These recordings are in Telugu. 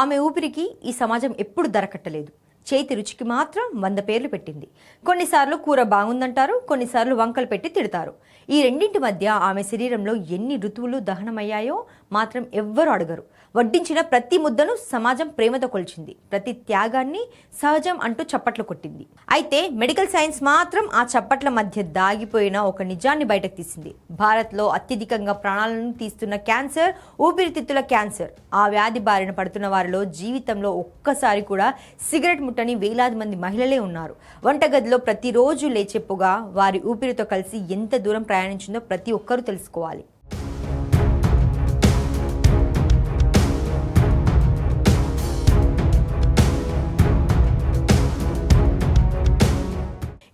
ఆమె ఊపిరికి ఈ సమాజం ఎప్పుడు దరకట్టలేదు. చేతి రుచికి మాత్రం 100 పేర్లు పెట్టింది. కొన్నిసార్లు కూర బాగుందంటారు, కొన్నిసార్లు వంకలు పెట్టి తిడతారు. ఈ రెండింటి మధ్య ఆమె శరీరంలో ఎన్ని ఋతువులు దహనమయ్యాయో మాత్రం ఎవ్వరూ అడగరు. వడ్డించిన ప్రతి ముద్దను సమాజం ప్రేమతో కొలిచింది. ప్రతి త్యాగాన్ని సహజం అంటూ చప్పట్లు కొట్టింది. అయితే మెడికల్ సైన్స్ మాత్రం ఆ చప్పట్ల మధ్య దాగిపోయిన ఒక నిజాన్ని బయటకు తీసింది. భారత్లో అత్యధికంగా ప్రాణాలను తీస్తున్న క్యాన్సర్ ఊపిరితిత్తుల క్యాన్సర్. ఆ వ్యాధి బారిన పడుతున్న వారిలో జీవితంలో ఒక్కసారి కూడా సిగరెట్ ముట్టని వేలాది మంది మహిళలే ఉన్నారు. వంటగదిలో ప్రతిరోజు లేచే పొగ వారి ఊపిరితో కలిసి ఎంత దూరం ప్రయాణించిందో ప్రతి ఒక్కరూ తెలుసుకోవాలి.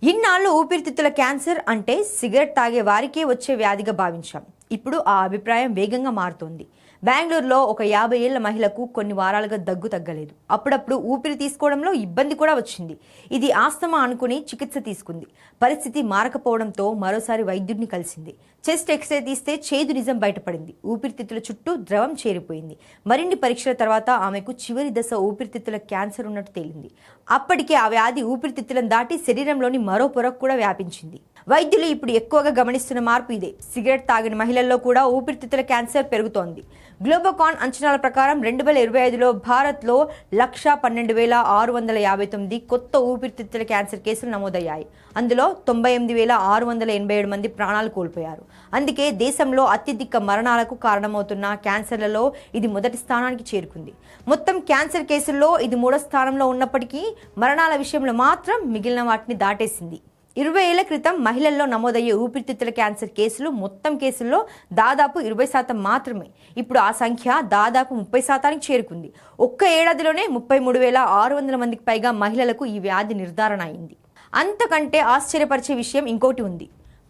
ఇన్నాళ్ళు ఊపిరితిత్తుల క్యాన్సర్ అంటే సిగరెట్ తాగే వారికే వచ్చే వ్యాధిగా భావించాం. ఇప్పుడు ఆ అభిప్రాయం వేగంగా మారుతోంది. బెంగళూరులో ఒక 50 ఏళ్ల మహిళకు కొన్ని వారాలుగా దగ్గు తగ్గలేదు. అప్పుడప్పుడు ఊపిరి తీసుకోవడంలో ఇబ్బంది కూడా వచ్చింది. ఇది ఆస్తమా అనుకుని చికిత్స తీసుకుంది. పరిస్థితి మారకపోవడంతో మరోసారి వైద్యుడిని కలిసింది. చెస్ట్ ఎక్స్రే తీస్తే చేదు నిజం బయటపడింది. ఊపిరితిత్తుల చుట్టూ ద్రవం చేరిపోయింది. మరిన్ని పరీక్షల తర్వాత ఆమెకు చివరి దశ ఊపిరితిత్తుల క్యాన్సర్ ఉన్నట్టు తేలింది. అప్పటికే ఆ వ్యాధి ఊపిరితిత్తులను దాటి శరీరంలోని మరో పొరకు కూడా వ్యాపించింది. వైద్యులు ఇప్పుడు ఎక్కువగా గమనిస్తున్న మార్పు ఇదే. సిగరెట్ తాగిన మహిళల్లో కూడా ఊపిరితిత్తుల క్యాన్సర్ పెరుగుతోంది. గ్లోబోకాన్ అంచనాల ప్రకారం 2025లో భారత్లో 112,659 కొత్త ఊపిరితిత్తుల క్యాన్సర్ కేసులు నమోదయ్యాయి. అందులో 98,687 మంది ప్రాణాలు కోల్పోయారు. అందుకే దేశంలో అత్యధిక మరణాలకు కారణమవుతున్న క్యాన్సర్లలో ఇది మొదటి స్థానానికి చేరుకుంది. మొత్తం క్యాన్సర్ కేసుల్లో ఇది 3వ స్థానంలో ఉన్నప్పటికీ మరణాల విషయంలో మాత్రం మిగిలిన వాటిని దాటేసింది. 20 ఏళ్ల క్రితం మహిళల్లో నమోదయ్యే ఊపిరితిత్తుల క్యాన్సర్ కేసులు మొత్తం కేసుల్లో దాదాపు 20% మాత్రమే. ఇప్పుడు ఆ సంఖ్య దాదాపు 30%కి చేరుకుంది. ఒక్క ఏడాదిలోనే 33,600 మందికి పైగా మహిళలకు ఈ వ్యాధి నిర్ధారణ అయింది. అంతకంటే ఆశ్చర్యపరిచే విషయం ఇంకోటి ఉంది.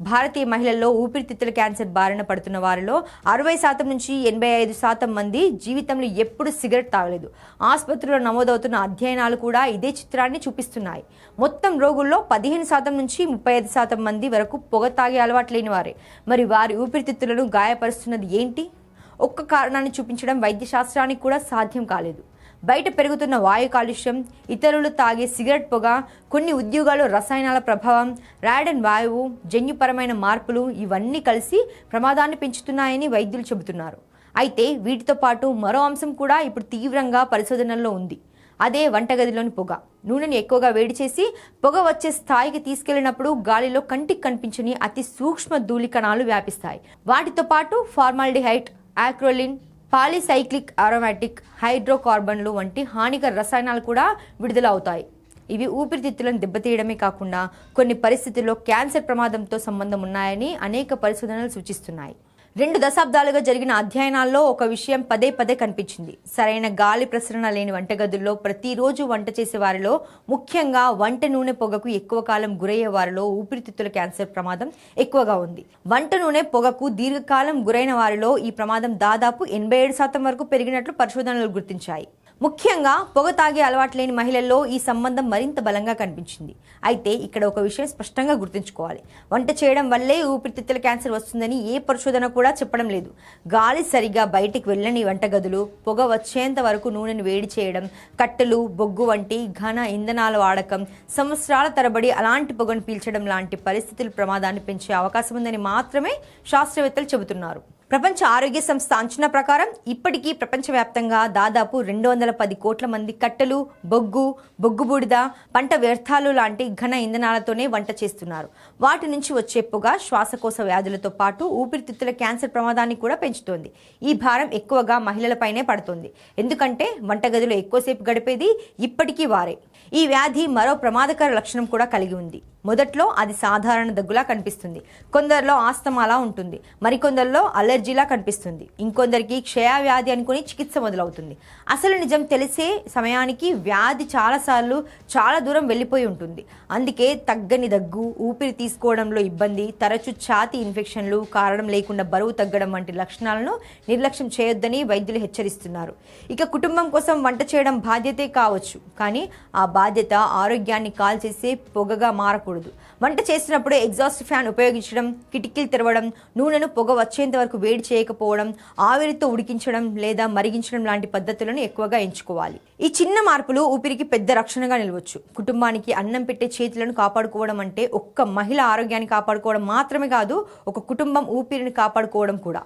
భారతీయ మహిళల్లో ఊపిరితిత్తుల క్యాన్సర్ బారిన పడుతున్న వారిలో 60% నుంచి 85% మంది జీవితంలో ఎప్పుడు సిగరెట్ తాగలేదు. ఆసుపత్రిలో నమోదవుతున్న అధ్యయనాలు కూడా ఇదే చిత్రాన్ని చూపిస్తున్నాయి. మొత్తం రోగుల్లో 15% నుంచి 35% మంది వరకు పొగ తాగే అలవాటు లేని వారే. మరి వారి ఊపిరితిత్తులను గాయపరుస్తున్నది ఏంటి? ఒక్క కారణాన్ని చూపించడం వైద్య శాస్త్రానికి కూడా సాధ్యం కాలేదు. బయట పెరుగుతున్న వాయు కాలుష్యం, ఇతరులు తాగే సిగరెట్ పొగ, కొన్ని ఉద్యోగాలు రసాయనాల ప్రభావం, రాడన్ వాయువు, జన్యుపరమైన మార్పులు ఇవన్నీ కలిసి ప్రమాదాన్ని పెంచుతున్నాయని వైద్యులు చెబుతున్నారు. అయితే వీటితో పాటు మరో అంశం కూడా ఇప్పుడు తీవ్రంగా పరిశోధనల్లో ఉంది. అదే వంటగదిలోని పొగ. నూనెని ఎక్కువగా వేడి చేసి పొగ వచ్చే స్థాయికి తీసుకెళ్లినప్పుడు గాలిలో కంటికి కనిపించని అతి సూక్ష్మ ధూళి కణాలు వ్యాపిస్తాయి. వాటితో పాటు ఫార్మాల్డిహైడ్, ఆక్రోలిన్, పాలిసైక్లిక్ అరోమాటిక్ హైడ్రోకార్బన్లు వంటి హానికర రసాయనాలు కూడా విడుదల అవుతాయి. ఇవి ఊపిరితిత్తులను దెబ్బతీయడమే కాకుండా కొన్ని పరిస్థితుల్లో క్యాన్సర్ ప్రమాదంతో సంబంధం ఉన్నాయని అనేక పరిశోధనలు సూచిస్తున్నాయి. 2 దశాబ్దాలుగా జరిగిన అధ్యయనాల్లో ఒక విషయం పదే పదే కనిపించింది. సరైన గాలి ప్రసరణ లేని వంటగదుల్లో ప్రతిరోజు వంట చేసే వారిలో, ముఖ్యంగా వంట నూనె పొగకు ఎక్కువ కాలం గురయ్యే వారిలో ఊపిరితిత్తుల క్యాన్సర్ ప్రమాదం ఎక్కువగా ఉంది. వంట నూనె పొగకు దీర్ఘకాలం గురైన వారిలో ఈ ప్రమాదం దాదాపు 87% వరకు పెరిగినట్లు పరిశోధనలు గుర్తించాయి. ముఖ్యంగా పొగ తాగే అలవాటు లేని మహిళల్లో ఈ సంబంధం మరింత బలంగా కనిపించింది. అయితే ఇక్కడ ఒక విషయం స్పష్టంగా గుర్తుంచుకోవాలి. వంట చేయడం వల్లే ఊపిరితిత్తుల క్యాన్సర్ వస్తుందని ఏ పరిశోధన కూడా చెప్పడం లేదు. గాలి సరిగా బయటికి వెళ్ళని వంటగదులు, పొగ వచ్చేంత వరకు నూనెను వేడి చేయడం, కట్టెలు, బొగ్గు వంటి ఘన ఇంధనాల వాడకం, సంవత్సరాల తరబడి అలాంటి పొగను పీల్చడం లాంటి పరిస్థితులు ప్రమాదాన్ని పెంచే అవకాశం ఉందని మాత్రమే శాస్త్రవేత్తలు చెబుతున్నారు. ప్రపంచ ఆరోగ్య సంస్థ అంచనా ప్రకారం ఇప్పటికీ ప్రపంచవ్యాప్తంగా దాదాపు 210 కోట్ల మంది కట్టెలు, బొగ్గు బూడిద, పంట వ్యర్థాలు లాంటి ఘన ఇంధనాలతోనే వంట చేస్తున్నారు. వాటి నుంచి వచ్చే పొగ శ్వాసకోశ వ్యాధులతో పాటు ఊపిరితిత్తుల క్యాన్సర్ ప్రమాదాన్ని కూడా పెంచుతోంది. ఈ భారం ఎక్కువగా మహిళలపైనే పడుతోంది. ఎందుకంటే వంటగదిలో ఎక్కువసేపు గడిపేది ఇప్పటికీ వారే. ఈ వ్యాధి మరో ప్రమాదకర లక్షణం కూడా కలిగి ఉంది. మొదట్లో అది సాధారణ దగ్గులా కనిపిస్తుంది. కొందరిలో ఆస్తమాలా ఉంటుంది. మరికొందరిలో అలర్జీలా కనిపిస్తుంది. ఇంకొందరికి క్షయవ్యాధి అనుకుని చికిత్స మొదలవుతుంది. అసలు నిజం తెలిసే సమయానికి వ్యాధి చాలా దూరం వెళ్ళిపోయి ఉంటుంది. అందుకే తగ్గని దగ్గు, ఊపిరి తీసుకోవడంలో ఇబ్బంది, తరచూ ఛాతీ ఇన్ఫెక్షన్లు, కారణం లేకుండా బరువు తగ్గడం వంటి లక్షణాలను నిర్లక్ష్యం చేయొద్దని వైద్యులు హెచ్చరిస్తున్నారు. ఇక కుటుంబం కోసం వంట చేయడం బాధ్యతే కావచ్చు, కానీ ఆ బాధ్యత ఆరోగ్యాన్ని కాల్చేసే పొగగా మారకూడదు. వాడకూడదు. వంట చేసినప్పుడు ఎగ్జాస్ట్ ఫ్యాన్ ఉపయోగించడం, కిటికీలు తెరవడం, నూనెను పొగ వచ్చేంత వరకు వేడి చేయకపోవడం, ఆవిరితో ఉడికించడం లేదా మరిగించడం లాంటి పద్ధతులను ఎక్కువగా ఎంచుకోవాలి. ఈ చిన్న మార్పులు ఊపిరికి పెద్ద రక్షణగా నిలవచ్చు. కుటుంబానికి అన్నం పెట్టే చేతులను కాపాడుకోవడం అంటే ఒక్క మహిళ ఆరోగ్యాన్ని కాపాడుకోవడం మాత్రమే కాదు, ఒక కుటుంబం ఊపిరిని కాపాడుకోవడం కూడా.